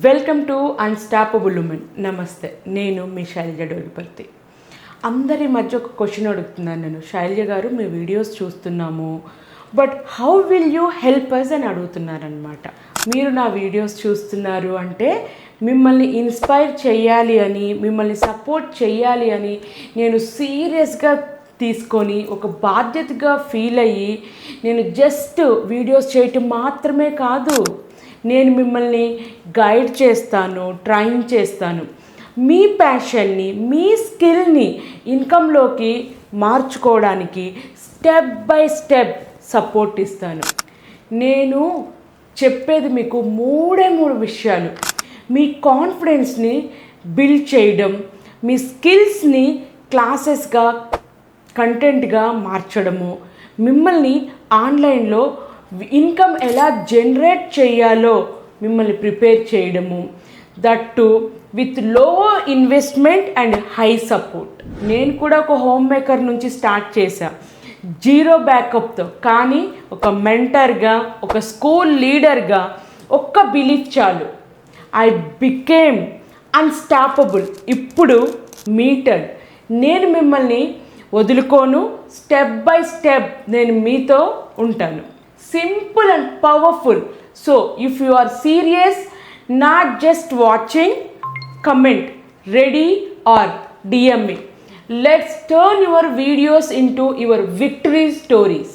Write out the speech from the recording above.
Welcome to unstoppable women. నమస్తే, నేను మీ శైలజ డోడిపర్తి. అందరి మధ్య ఒక క్వశ్చన్ అడుగుతున్నాను నేను. శైలజ గారు, మీ వీడియోస్ చూస్తున్నాము, but how will you help us అని అడుగుతున్నారనమాట. మీరు నా వీడియోస్ చూస్తున్నారు అంటే మిమ్మల్ని ఇన్స్పైర్ చేయాలి అని, మిమ్మల్ని సపోర్ట్ చేయాలి అని నేను సీరియస్గా తీసుకొని ఒక బాధ్యతగా ఫీల్ అయ్యి నేను జస్ట్ వీడియోస్ చేయటం మాత్రమే కాదు, నేను మిమ్మల్ని గైడ్ చేస్తాను, ట్రైన్ చేస్తాను. మీ ప్యాషన్ని, మీ స్కిల్ని ఇన్కంలోకి మార్చుకోవడానికి స్టెప్ బై స్టెప్ సపోర్ట్ ఇస్తాను. నేను చెప్పేది మీకు మూడు విషయాలు. మీ కాన్ఫిడెన్స్ని బిల్డ్ చేయడం, మీ స్కిల్స్ని క్లాసెస్గా, కంటెంట్గా మార్చడము, మిమ్మల్ని ఆన్లైన్లో ఇన్కమ్ ఎలా జనరేట్ చేయాలో మిమ్మల్ని ప్రిపేర్ చేయడము, దట్టు విత్ లో ఇన్వెస్ట్మెంట్ అండ్ హై సపోర్ట్. నేను కూడా ఒక హోమ్ మేకర్ నుంచి స్టార్ట్ చేశా, జీరో బ్యాకప్తో. కానీ ఒక మెంటర్గా, ఒక స్కూల్ లీడర్గా ఒక్క బిలీఫ్ చాలు, ఐ బికేమ్ అన్స్టాపబుల్. ఇప్పుడు మీటర్. నేను మిమ్మల్ని వదులుకోను, స్టెప్ బై స్టెప్ నేను మీతో ఉంటాను. Simple and powerful. So if you are serious, not just watching, comment ready or DM me. Let's turn your videos into your victory stories.